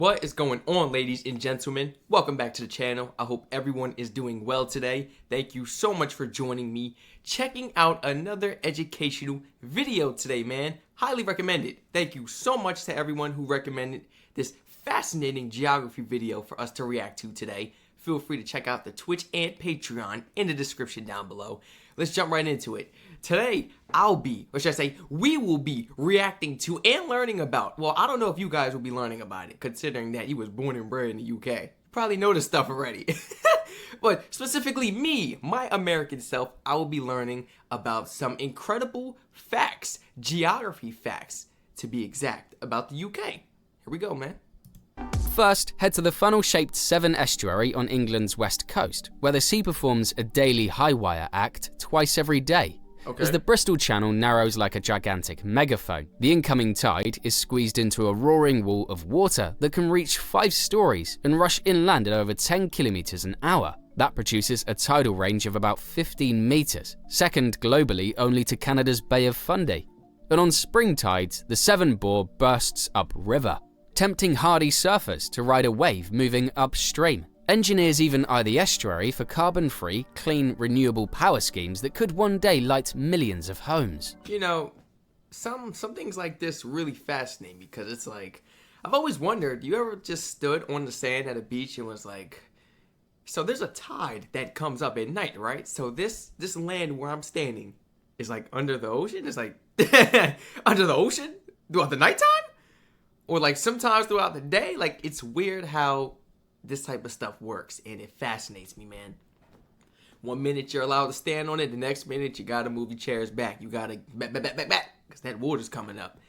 What is going on, ladies and gentlemen? Welcome back to the channel. I hope everyone is doing well today. Thank you so much for joining me, checking out another educational video today, man. Highly recommended. Thank you so much to everyone who recommended this fascinating geography video for us to react to today. Feel free to check out the Twitch and Patreon in the description down below. Let's jump right into it. Today, we will be reacting to and learning about, well, I don't know if you guys will be learning about it, considering that you was born and bred in the UK. You probably know this stuff already. But specifically me, my American self, I will be learning about some incredible facts, geography facts, to be exact, about the UK. Here we go, man. First, head to the funnel-shaped Severn estuary on England's west coast, where the sea performs a daily high-wire act twice every day. Okay. As the Bristol Channel narrows like a gigantic megaphone, the incoming tide is squeezed into a roaring wall of water that can reach 5 stories and rush inland at over 10 kilometers an hour. That produces a tidal range of about 15 meters, second globally only to Canada's Bay of Fundy. And on spring tides, the Severn Bore bursts upriver, tempting hardy surfers to ride a wave moving upstream. Engineers even eye the estuary for carbon-free, clean, renewable power schemes that could one day light millions of homes. You know, some things like this really fascinate me because it's like, I've always wondered, you ever just stood on the sand at a beach and was like, so there's a tide that comes up at night, right? So this land where I'm standing is like under the ocean? It's like under the ocean throughout the nighttime? Or like sometimes throughout the day? Like, it's weird how this type of stuff works, and it fascinates me, man. 1 minute you're allowed to stand on it, the next minute you gotta move your chairs back. You gotta back, because that water's coming up.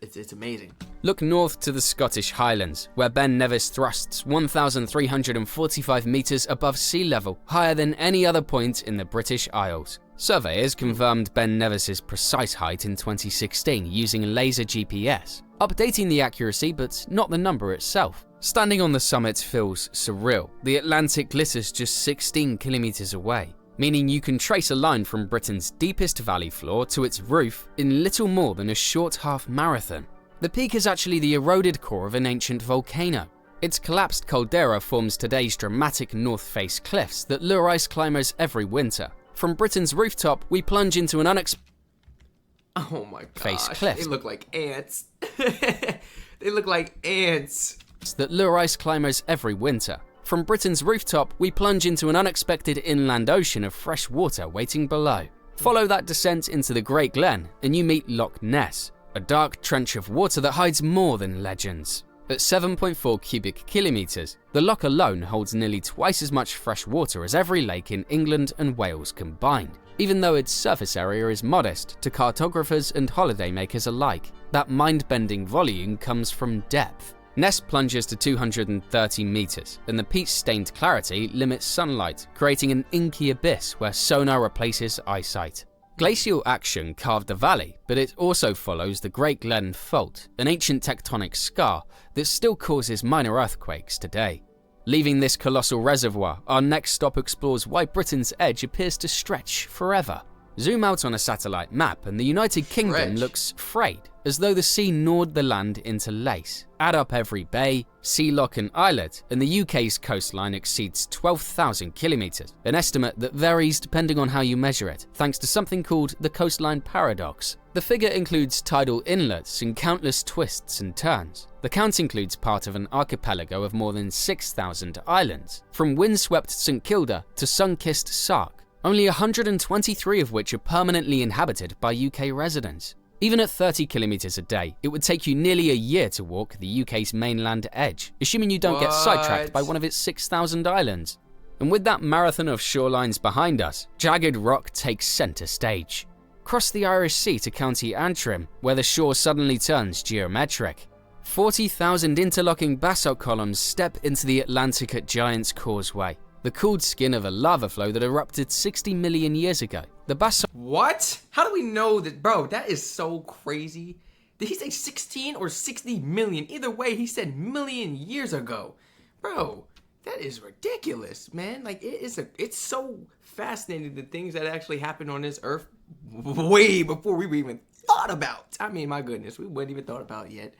It's amazing. Look north to the Scottish Highlands, where Ben Nevis thrusts 1,345 meters above sea level, higher than any other point in the British Isles. Surveyors confirmed Ben Nevis's precise height in 2016 using laser GPS, updating the accuracy but not the number itself. Standing on the summit feels surreal. The Atlantic glitters just 16 kilometers away, meaning you can trace a line from Britain's deepest valley floor to its roof in little more than a short half marathon. The peak is actually the eroded core of an ancient volcano. Its collapsed caldera forms today's dramatic north face cliffs that lure ice climbers every winter. From Britain's rooftop, we plunge into an oh my face gosh, cliffs. They look like ants. They look like ants. That lure ice climbers every winter. From Britain's rooftop, we plunge into an unexpected inland ocean of fresh water waiting below. Follow that descent into the Great Glen, and you meet Loch Ness, a dark trench of water that hides more than legends. At 7.4 cubic kilometers, the loch alone holds nearly twice as much fresh water as every lake in England and Wales combined, even though its surface area is modest to cartographers and holidaymakers alike. That mind-bending volume comes from depth. Ness plunges to 230 meters, and the peat-stained clarity limits sunlight, creating an inky abyss where sonar replaces eyesight. Glacial action carved the valley, but it also follows the Great Glen Fault, an ancient tectonic scar that still causes minor earthquakes today. Leaving this colossal reservoir, our next stop explores why Britain's edge appears to stretch forever. Zoom out on a satellite map and the United Kingdom looks frayed, as though the sea gnawed the land into lace. Add up every bay, sea loch and islet, and the UK's coastline exceeds 12,000 kilometers, an estimate that varies depending on how you measure it, thanks to something called the coastline paradox. The figure includes tidal inlets and countless twists and turns. The count includes part of an archipelago of more than 6,000 islands, from windswept St Kilda to sun-kissed Sark, only 123 of which are permanently inhabited by UK residents. Even at 30 kilometers a day, it would take you nearly a year to walk the UK's mainland edge, assuming you don't get sidetracked by one of its 6,000 islands. And with that marathon of shorelines behind us, jagged rock takes centre stage. Cross the Irish Sea to County Antrim, where the shore suddenly turns geometric. 40,000 interlocking basalt columns step into the Atlantic at Giant's Causeway, the cooled skin of a lava flow that erupted 60 million years ago. The basalt— What? How do we know that? Bro, that is so crazy. Did he say 16 or 60 million? Either way, he said million years ago. Bro, that is ridiculous, man. Like, it's so fascinating, the things that actually happened on this earth way before we even thought about. I mean, my goodness, we wouldn't even thought about it yet.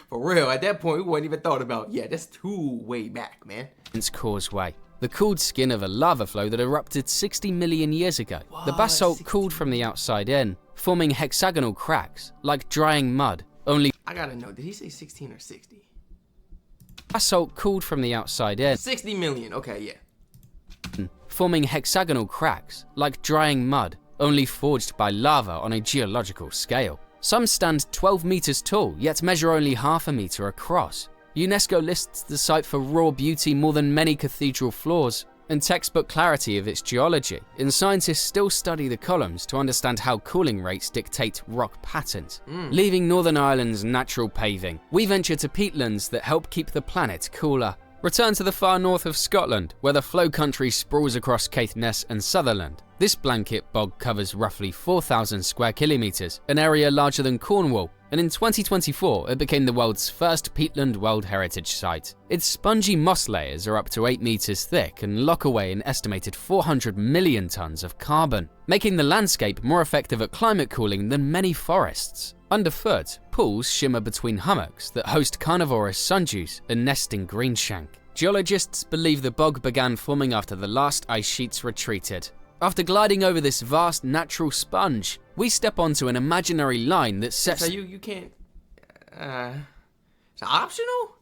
For real, at that point, we wasn't even thought about. Yeah, that's too way back, man. Causeway, the cooled skin of a lava flow that erupted 60 million years ago. The basalt cooled from the outside in, forming hexagonal cracks, like drying mud, only... I gotta know, did he say 16 or 60? Basalt cooled from the outside in. 60 million, okay, yeah. Forming hexagonal cracks, like drying mud, only forged by lava on a geological scale. Some stand 12 meters tall, yet measure only half a meter across. UNESCO lists the site for raw beauty more than many cathedral floors and textbook clarity of its geology, and scientists still study the columns to understand how cooling rates dictate rock patterns. Leaving Northern Ireland's natural paving, we venture to peatlands that help keep the planet cooler. Return to the far north of Scotland, where the flow country sprawls across Loch Ness and Sutherland. This blanket bog covers roughly 4,000 square kilometers, an area larger than Cornwall, and in 2024 it became the world's first peatland World Heritage Site. Its spongy moss layers are up to 8 meters thick and lock away an estimated 400 million tons of carbon, making the landscape more effective at climate cooling than many forests. Underfoot, pools shimmer between hummocks that host carnivorous sundews and nesting greenshank. Geologists believe the bog began forming after the last ice sheets retreated. After gliding over this vast natural sponge, we step onto an imaginary line that sets... So you can't... it's optional?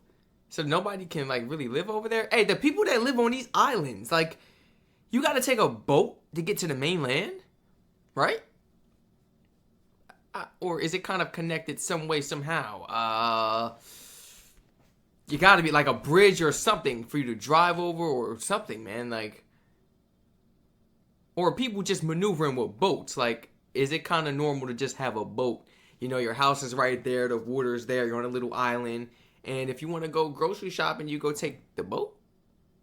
So nobody can, like, really live over there? Hey, the people that live on these islands, like, you gotta take a boat to get to the mainland? Right? Or is it kind of connected some way, somehow? You gotta be like a bridge or something for you to drive over or something, man. Like, or are people just maneuvering with boats? Like, is it kind of normal to just have a boat? You know, your house is right there, the water's there, you're on a little island. And if you want to go grocery shopping, you go take the boat.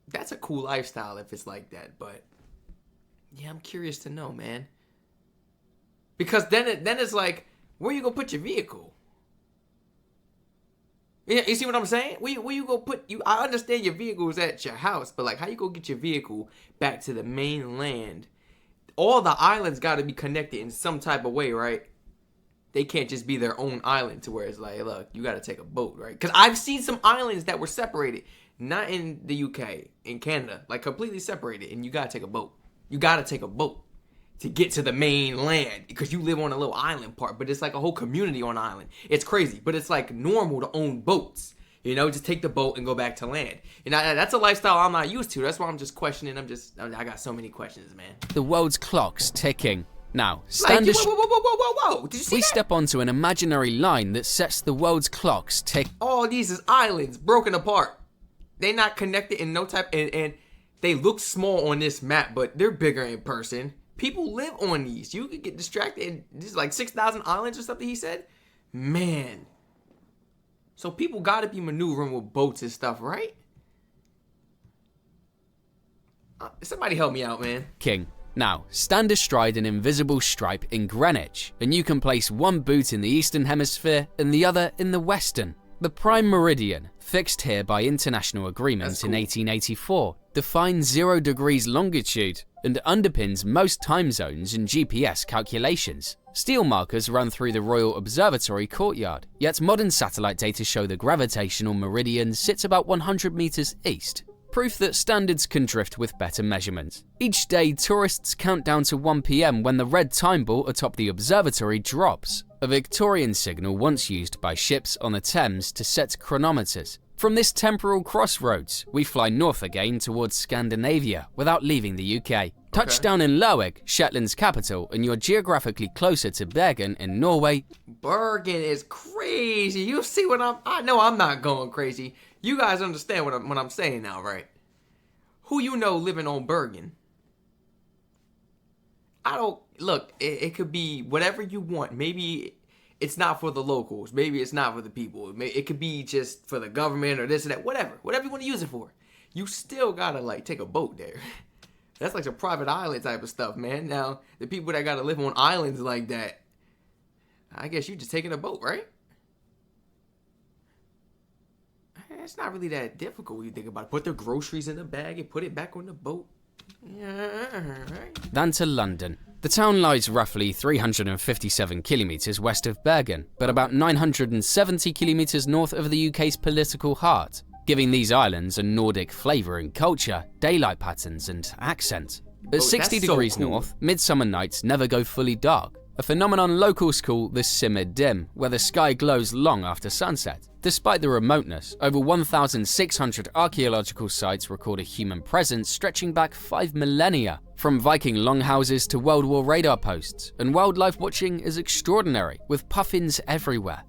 That's a cool lifestyle if it's like that. But, yeah, I'm curious to know, man. Because then it's like, where you gonna put your vehicle? You see what I'm saying? Where you go put you? I understand your vehicle is at your house, but like, how you go get your vehicle back to the mainland? All the islands got to be connected in some type of way, right? They can't just be their own island to where it's like, look, you got to take a boat, right? Because I've seen some islands that were separated, not in the UK, in Canada, like completely separated, and you got to take a boat. You got to take a boat to get to the mainland because you live on a little island part, but it's like a whole community on an island. It's crazy, but it's like normal to own boats. You know, just take the boat and go back to land. And that's a lifestyle I'm not used to. That's why I'm just questioning. I got so many questions, man. The world's clock's ticking. Now, standard. Whoa. Did you see we that? step onto an imaginary line that sets the world's clocks tick. All these is islands broken apart. They not connected in no type, and they look small on this map, but they're bigger in person. People live on these. You could get distracted. And this is like 6,000 islands or something, he said. Man. So people got to be maneuvering with boats and stuff, right? Somebody help me out, man. King. Now, stand astride an invisible stripe in Greenwich, and you can place one boot in the Eastern Hemisphere and the other in the Western. The prime meridian, fixed here by international agreement in 1884, defines 0 degrees longitude and underpins most time zones and GPS calculations. Steel markers run through the Royal Observatory courtyard, yet modern satellite data show the gravitational meridian sits about 100 meters east. Proof that standards can drift with better measurements. Each day, tourists count down to 1 PM when the red time ball atop the observatory drops, a Victorian signal once used by ships on the Thames to set chronometers. From this temporal crossroads, we fly north again towards Scandinavia without leaving the UK. Touchdown in Loch, Shetland's capital, and you're geographically closer to Bergen in Norway. Bergen is crazy. You see what I know I'm not going crazy. You guys understand what I'm saying now, right? Who you know living on Bergen? Look, it could be whatever you want. Maybe it's not for the locals. Maybe it's not for the people. It could be just for the government or this or that. Whatever you want to use it for. You still gotta like take a boat there. That's like some private island type of stuff, man. Now, the people that gotta live on islands like that, I guess you just taking a boat, right? It's not really that difficult when you think about it. Put the groceries in the bag and put it back on the boat. Yeah, right. Than to London. The town lies roughly 357 kilometres west of Bergen, but about 970 kilometres north of the UK's political heart, giving these islands a Nordic flavour and culture, daylight patterns and accent. At 60 degrees north, midsummer nights never go fully dark, a phenomenon locals call the simmer dim, where the sky glows long after sunset. Despite the remoteness, over 1,600 archaeological sites record a human presence stretching back 5 millennia, from Viking longhouses to World War radar posts, and wildlife watching is extraordinary, with puffins everywhere.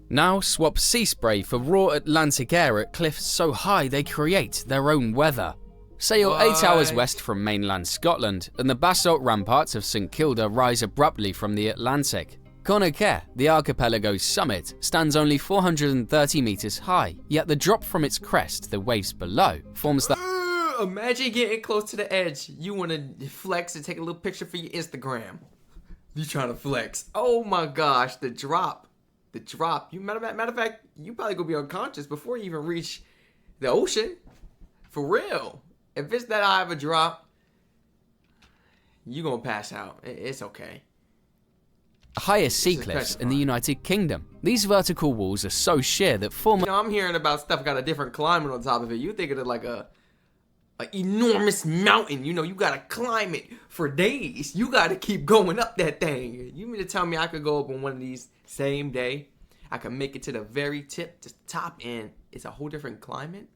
Now swap sea spray for raw Atlantic air at cliffs so high they create their own weather. Sail 8 hours west from mainland Scotland, and the basalt ramparts of St Kilda rise abruptly from the Atlantic. Connacher, the archipelago's summit, stands only 430 metres high, yet the drop from its crest, the waves below, forms the... Imagine getting close to the edge. You want to flex and take a little picture for your Instagram. You trying to flex. Oh my gosh, the drop. The drop. Matter of fact, you probably gonna be unconscious before you even reach the ocean. For real. If it's that high of a drop, you gonna pass out. It's okay. Highest sea cliffs in the United Kingdom. These vertical walls are so sheer that former... You know, I'm hearing about stuff got a different climate on top of it. You think of it like a enormous mountain. You know, you gotta climb it for days. You gotta keep going up that thing. You mean to tell me I could go up on one of these same day? I could make it to the very tip, to the top, and it's a whole different climate?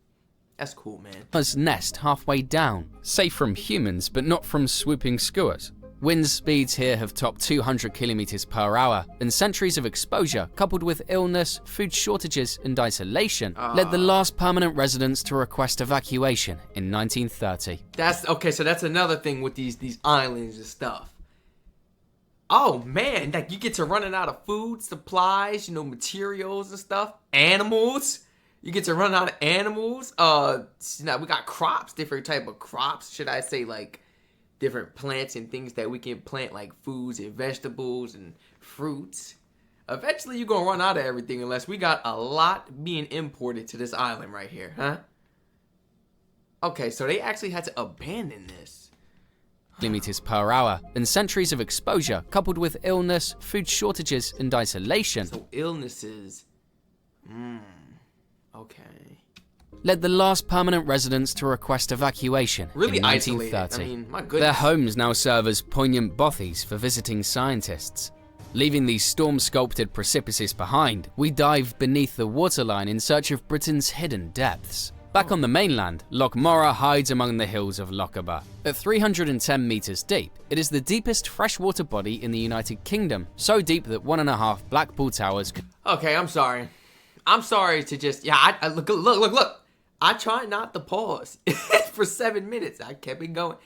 That's cool, man. Nest halfway down, safe from humans but not from swooping skuas. Wind speeds here have topped 200 kilometers per hour, and centuries of exposure, coupled with illness, food shortages, and isolation, led the last permanent residents to request evacuation in 1930. That's okay. So that's another thing with these islands and stuff. Oh man, like you get to running out of food, supplies, you know, materials and stuff, animals. You get to run out of animals. Now we got crops, different type of crops. Should I say like different plants and things that we can plant, like foods and vegetables and fruits. Eventually you're gonna run out of everything unless we got a lot being imported to this island right here, huh? Okay, so they actually had to abandon this. Kilometers per hour, and centuries of exposure, coupled with illness, food shortages, and isolation. So illnesses. Okay. Led the last permanent residents to request evacuation really in 1930. Isolated. I mean, my goodness. Their homes now serve as poignant bothies for visiting scientists. Leaving these storm-sculpted precipices behind, we dive beneath the waterline in search of Britain's hidden depths. Back on the mainland, Loch Morar hides among the hills of Lochaber. At 310 meters deep, it is the deepest freshwater body in the United Kingdom, so deep that 1.5 Blackpool towers could... Okay, I'm sorry. I'm sorry to just... Yeah, look. I tried not to pause for 7 minutes. I kept it going.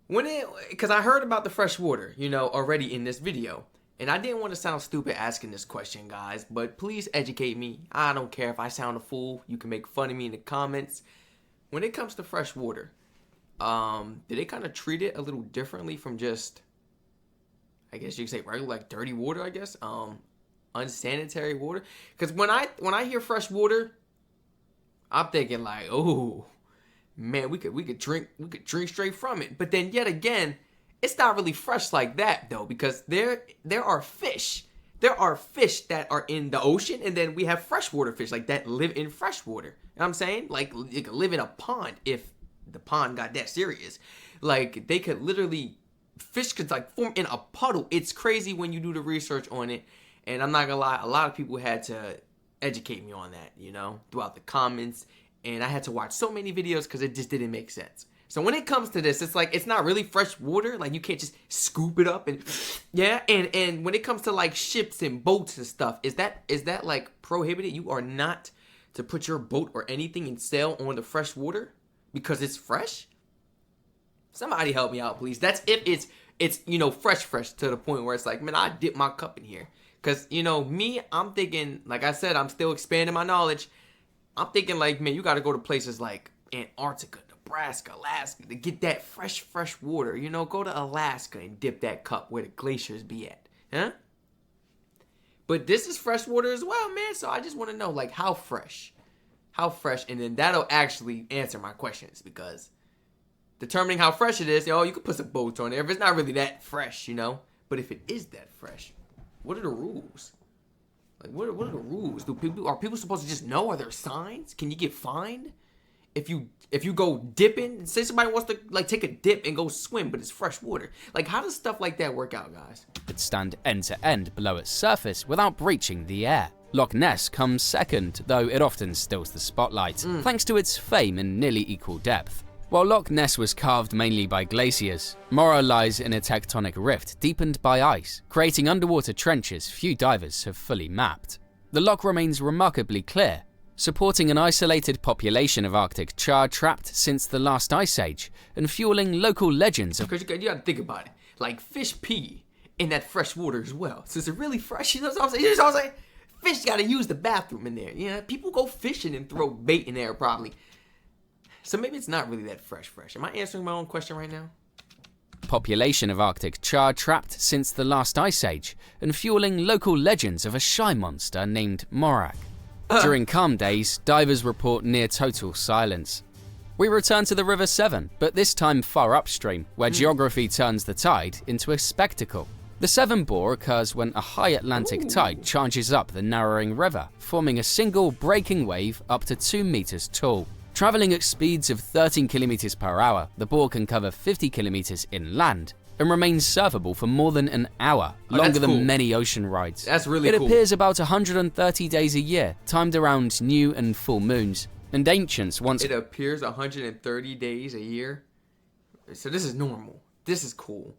Because I heard about the fresh water, you know, already in this video. And I didn't want to sound stupid asking this question, guys. But please educate me. I don't care if I sound a fool. You can make fun of me in the comments. When it comes to fresh water, did they kind of treat it a little differently from just, I guess you could say regular, like dirty water, I guess? Unsanitary water? Because when I hear fresh water, I'm thinking like, oh man, we could drink straight from it. But then yet again, it's not really fresh like that though, because there are fish. There are fish that are in the ocean, and then we have freshwater fish like that live in freshwater. You know what I'm saying? Like it could live in a pond if the pond got that serious. Like they could literally, fish could like form in a puddle. It's crazy when you do the research on it. And I'm not gonna lie, a lot of people had to educate me on that, you know, throughout the comments. And I had to watch so many videos because it just didn't make sense. So when it comes to this, it's like, it's not really fresh water. Like you can't just scoop it up and, yeah. And when it comes to like ships and boats and stuff, is that like prohibited? You are not to put your boat or anything and sail on the fresh water because it's fresh? Somebody help me out, please. That's if it's you know, fresh to the point where it's like, man, I dip my cup in here. Because, you know, me, I'm thinking, like I said, I'm still expanding my knowledge. I'm thinking, like, man, you got to go to places like Antarctica, Nebraska, Alaska to get that fresh water. You know, go to Alaska and dip that cup where the glaciers be at. Huh? But this is fresh water as well, man. So I just want to know, like, how fresh? How fresh? And then that'll actually answer my questions because determining how fresh it is, you could put some boats on there if it's not really that fresh, But if it is that fresh, what are the rules? Like, what are the rules? Are people supposed to just know? Are there signs? Can you get fined if you go dipping? Say somebody wants to like take a dip and go swim, but it's fresh water. Like, how does stuff like that work out, guys? Could stand end to end below its surface without breaching the air. Loch Ness comes second, though it often steals the spotlight, thanks to its fame in nearly equal depth. While Loch Ness was carved mainly by glaciers, Moray lies in a tectonic rift deepened by ice, creating underwater trenches few divers have fully mapped. The loch remains remarkably clear, supporting an isolated population of Arctic char trapped since the last ice age, and fueling local legends of— Because you gotta think about it. Like, fish pee in that fresh water as well. So is it really fresh? You know what I'm saying? You know what I'm saying? Fish gotta use the bathroom in there. People go fishing and throw bait in there probably. So maybe it's not really that fresh. Am I answering my own question right now? Population of Arctic char trapped since the last ice age, and fueling local legends of a shy monster named Moray. During calm days, divers report near total silence. We return to the River Severn, but this time far upstream, where geography turns the tide into a spectacle. The Severn Bore occurs when a high Atlantic tide charges up the narrowing river, forming a single breaking wave up to 2 meters tall. Traveling at speeds of 13 kilometers per hour, the bore can cover 50 kilometers inland and remains surfable for more than an hour, longer than many ocean rides. That's really cool. It appears about 130 days a year, timed around new and full moons, and ancients once— It appears 130 days a year? So this is normal. This is cool.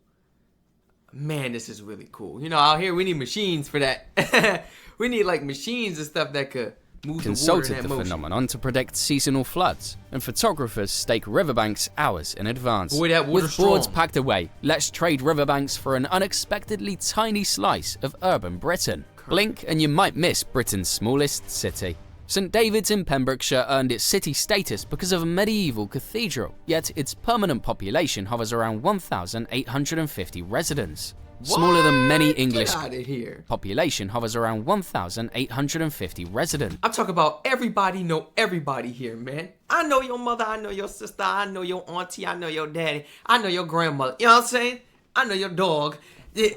Man, this is really cool. Out here we need machines for that. We need like machines and stuff that could move consulted the the motion. phenomenon to predict seasonal floods, and photographers stake riverbanks hours in advance. Boy, that water's With boards strong. packed away, let's trade riverbanks for an unexpectedly tiny slice of urban Britain. Blink and you might miss Britain's smallest city. St David's in Pembrokeshire earned its city status because of a medieval cathedral, yet its permanent population hovers around 1,850 residents. Smaller than many English— Get out of here. Population hovers around 1,850 residents. I'm talking about everybody know everybody here, man. I know your mother, I know your sister, I know your auntie, I know your daddy, I know your grandmother. You know what I'm saying? I know your dog.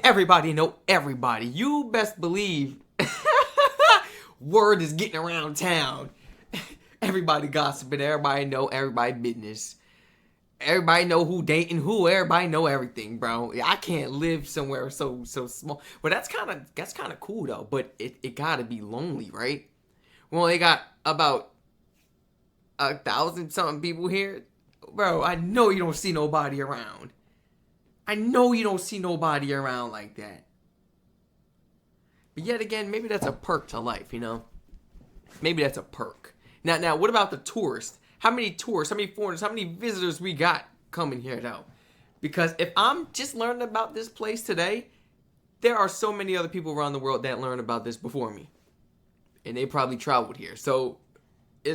Everybody know everybody. You best believe word is getting around town. Everybody gossiping, everybody know everybody business. Everybody know who dating who. Everybody know everything, bro. I can't live somewhere so small. But that's kind of cool though. But it gotta be lonely, right? Well, they got about 1,000 something people here, bro. I know you don't see nobody around. I know you don't see nobody around like that. But yet again, maybe that's a perk to life, Maybe that's a perk. Now, what about the tourists? How many tourists, how many foreigners, how many visitors we got coming here, though? Because if I'm just learning about this place today, there are so many other people around the world that learned about this before me. And they probably traveled here. So, I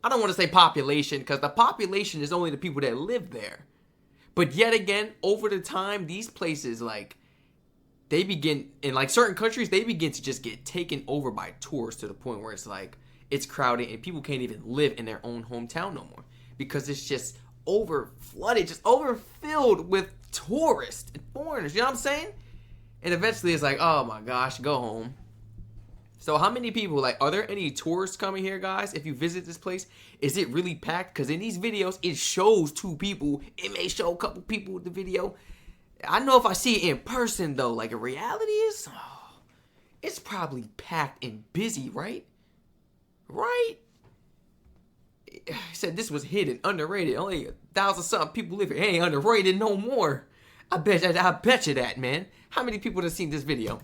don't want to say population, because the population is only the people that live there. But yet again, over the time, these places, like, they begin, in like certain countries, they begin to just get taken over by tourists to the point where it's like, it's crowded and people can't even live in their own hometown no more. Because it's just over-flooded, just overfilled with tourists and foreigners, you know what I'm saying? And eventually it's like, oh my gosh, go home. So how many people, like, are there any tourists coming here, guys? If you visit this place, is it really packed? Because in these videos, it shows 2 people. It may show a couple people in the video. I know if I see it in person, though, like in reality is, it's probably packed and busy, right? Right? He said this was hidden, underrated. Only 1,000 something people live here. It ain't underrated no more. I bet you that, man. How many people have seen this video?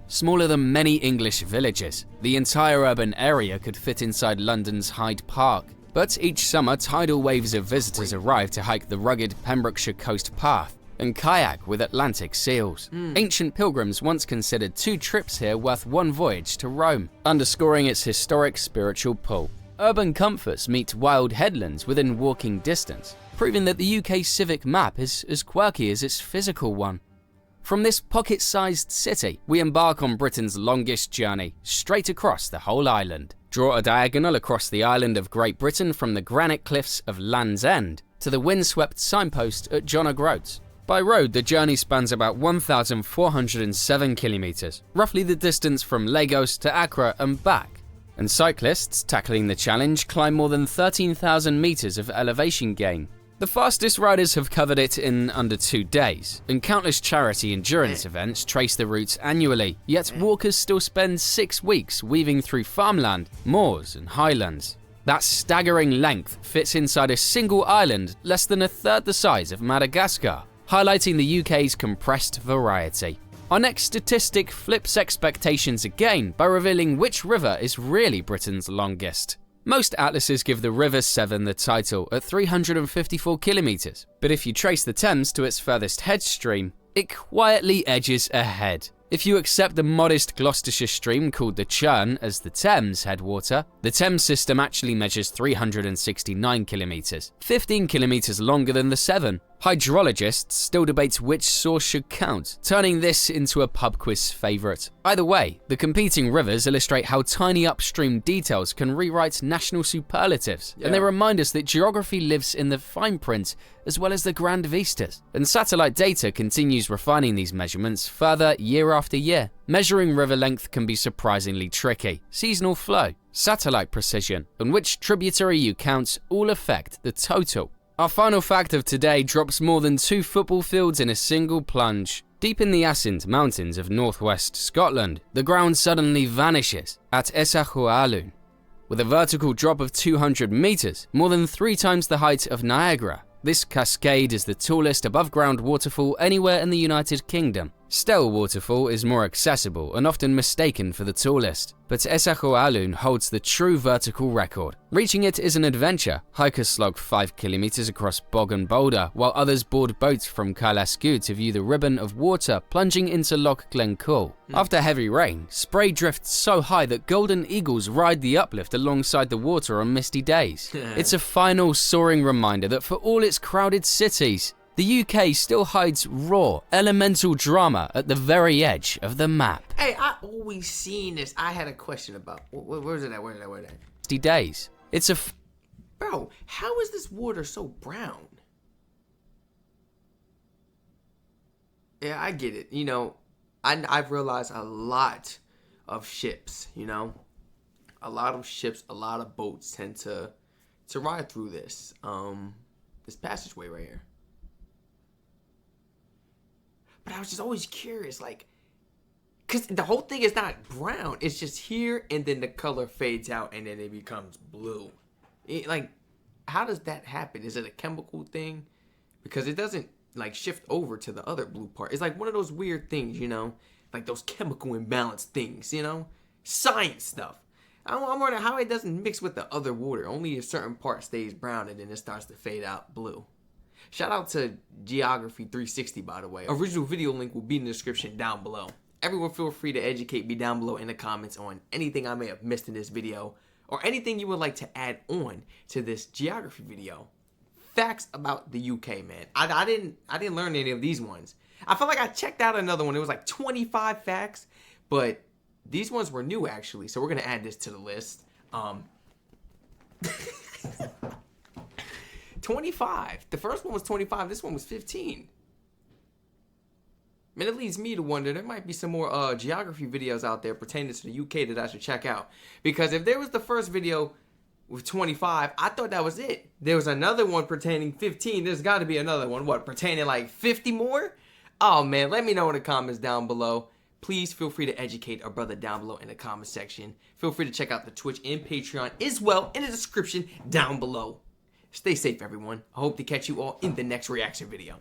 Smaller than many English villages, the entire urban area could fit inside London's Hyde Park. But each summer, tidal waves of visitors arrive to hike the rugged Pembrokeshire coast path and kayak with Atlantic seals. Ancient pilgrims once considered 2 trips here worth 1 voyage to Rome, underscoring its historic spiritual pull. Urban comforts meet wild headlands within walking distance, proving that the UK civic map is as quirky as its physical one. From this pocket-sized city, we embark on Britain's longest journey, straight across the whole island. Draw a diagonal across the island of Great Britain from the granite cliffs of Land's End to the windswept signpost at Groats. By road, the journey spans about 1,407 kilometers, roughly the distance from Lagos to Accra and back. And cyclists tackling the challenge climb more than 13,000 meters of elevation gain. The fastest riders have covered it in under 2 days, and countless charity endurance events trace the routes annually, yet walkers still spend 6 weeks weaving through farmland, moors and highlands. That staggering length fits inside a single island less than a third the size of Madagascar, highlighting the UK's compressed variety. Our next statistic flips expectations again by revealing which river is really Britain's longest. Most atlases give the River Severn the title at 354 kilometers, but if you trace the Thames to its furthest headstream, it quietly edges ahead. If you accept the modest Gloucestershire stream called the Churn as the Thames headwater, the Thames system actually measures 369 kilometers, 15 kilometers longer than the Severn. Hydrologists still debate which source should count, turning this into a pub quiz favorite. Either way, the competing rivers illustrate how tiny upstream details can rewrite national superlatives, and they remind us that geography lives in the fine print as well as the grand vistas. And satellite data continues refining these measurements further year after year. Measuring river length can be surprisingly tricky. Seasonal flow, satellite precision, and which tributary you count all affect the total. Our final fact of today drops more than 2 football fields in a single plunge. Deep in the Assynt Mountains of northwest Scotland, the ground suddenly vanishes at Chual Aluinn. With a vertical drop of 200 meters, more than 3 times the height of Niagara, this cascade is the tallest above-ground waterfall anywhere in the United Kingdom. Stell Waterfall is more accessible and often mistaken for the tallest, but Chual Aluinn holds the true vertical record. Reaching it is an adventure. Hikers slog 5 kilometers across bog and boulder, while others board boats from Causeway to view the ribbon of water plunging into Loch Glencoe. After heavy rain, spray drifts so high that golden eagles ride the uplift alongside the water on misty days. It's a final soaring reminder that for all its crowded cities, the UK still hides raw, elemental drama at the very edge of the map. Hey, I always seen this. I had a question about where's it at? Where's it at? 60 days. It's a bro. How is this water so brown? Yeah, I get it. You know, I've realized a lot of ships. You know, a lot of ships, a lot of boats tend to ride through this passageway right here. But I was just always curious, like, because the whole thing is not brown. It's just here, and then the color fades out, and then it becomes blue. Like, how does that happen? Is it a chemical thing? Because it doesn't, like, shift over to the other blue part. It's like one of those weird things, you know? Like those chemical imbalance things, you know? Science stuff. I'm wondering how it doesn't mix with the other water. Only a certain part stays brown, and then it starts to fade out blue. Shout out to Geography 360, by the way. Original video link will be in the description down below. Everyone feel free to educate me down below in the comments on anything I may have missed in this video, or anything you would like to add on to this geography video. Facts about the UK, man. I didn't learn any of these ones. I felt like I checked out another one. It was like 25 facts, but these ones were new actually, so we're gonna add this to the list. 25. The first one was 25. This one was 15. Man, it leads me to wonder, there might be some more geography videos out there pertaining to the UK that I should check out. Because if there was the first video with 25, I thought that was it. There was another one pertaining 15. There's got to be another one. What, pertaining like 50 more? Oh, man, let me know in the comments down below. Please feel free to educate our brother down below in the comment section. Feel free to check out the Twitch and Patreon as well in the description down below. Stay safe, everyone. I hope to catch you all in the next reaction video.